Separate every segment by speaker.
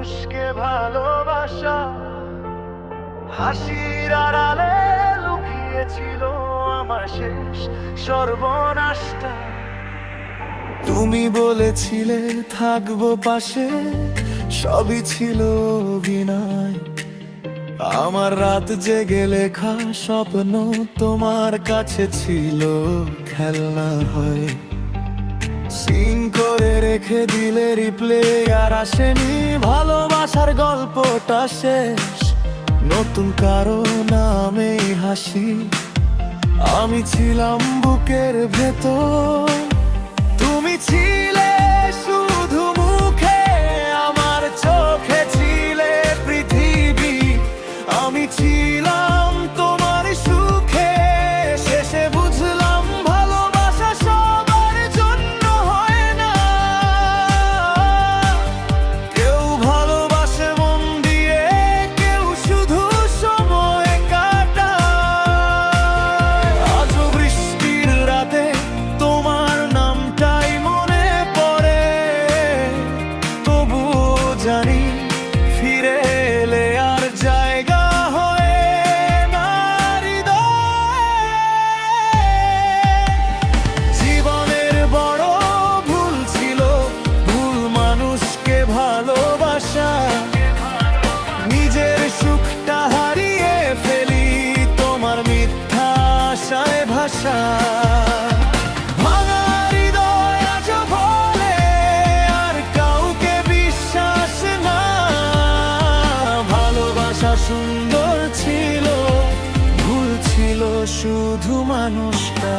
Speaker 1: মানুষকে ভালোবাসা হাসির আড়ালে লুকিয়েছিল আমার শেষ সর্বনাশটা। তুমি বলেছিলে থাকবো পাশে, সবই ছিল অভিনয়। আমার রাত জেগে লেখা স্বপ্ন তোমার কাছে ছিল খেলনা হয়। সিন করে রেখে দিলে রিপ্লে, আর আসেনি ভালোবাসার গল্পটা শেষ। নতুন কারো নামে হাসি, আমি ছিলাম বুকের ভেতর। তুমি ছিলে শুধু মুখে, আমার চোখে ছিলে পৃথিবী। আমি ছিলাম তোমার সুখে, শেষে বুঝলাম ভালোবাসা সবার জন্য হয় না। কেউ ভালোবাসে মন দিয়ে, কেউ শুধু সময় কাটায়। আজও বৃষ্টির রাতে তোমার নামটাই মনে পড়ে, তবুও জানি ফিরে এলে আর জায়গা হয় না হৃদয়ে। জীবনের বড় ভুল ছিল ভুল মানুষকে ভালোবাসা। নিজের সুখটা হারিয়ে ফেলি তোমার মিথ্যা আশায় ভাষা। ভাঙা হৃদয় আজও বলে আর কাউকে বিশ্বাস না। ভালোবাসা সুন্দর ছিল, ভুল ছিল শুধু মানুষটা।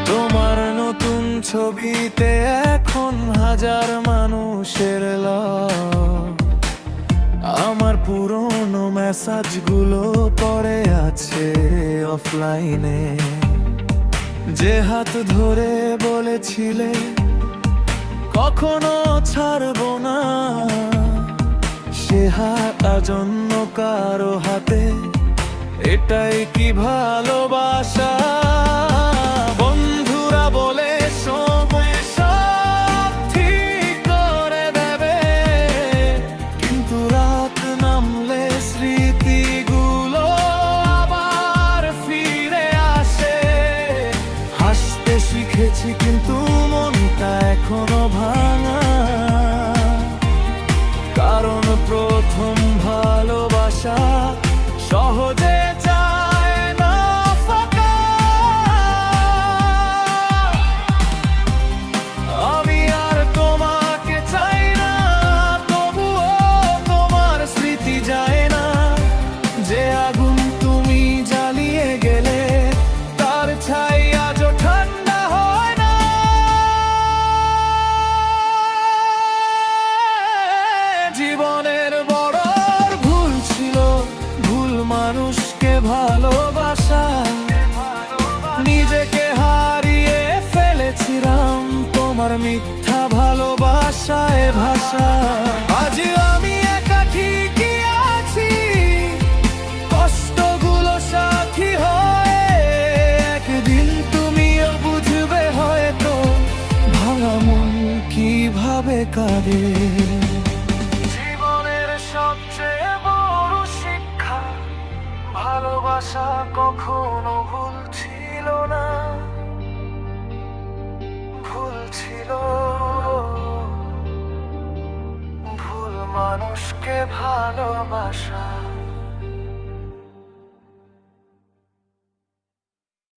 Speaker 1: তোমার নতুন ছবিতে এখন হাজার মানুষের লাভ। আমার পুরনো মেসেজগুলো পড়ে আছে অফলাইনে। যে হাত ধরে বলেছিলে কখনো ছাড়বো না, সে হাত আজ অন্য কারো হাতে। এটাই কি ভালোবাসা? বন্ধুরা বলে সময় সব ঠিক করে দেবে, কিন্তু রাত নামলে স্মৃতিগুলো আবার ফিরে আসে। হাসতে শিখেছি কিন্তু মনটা এখনো ভাঙা, কারণ প্রথম ভালোবাসা সহজে যায় না ফাঁকা। আমি আর তোমাকে চাই না, তবুও তোমার স্মৃতি যায় না। যে আগুন তুমি জ্বালিয়ে গেলে, তার ছাই আজও ঠান্ডা হয় না। জীবনের বড় ভুল ছিল ভুল মানুষকে ভালোবাসা। নিজেকে হারিয়ে ফেলেছিলাম তোমার মিথ্যা ভালোবাসায় ভাষা। আজ আমি একা ঠিকই আছি, কষ্টগুলো সাথী হয়ে। একদিন তুমিও বুঝবে হয়তো ভাঙা মন কিভাবে কাঁদে। জীবনের সবচেয়ে বড় শিক্ষা, ভালোবাসা কখনো ভুল ছিল না। ভুল ছিল ভুল মানুষকে ভালোবাসা।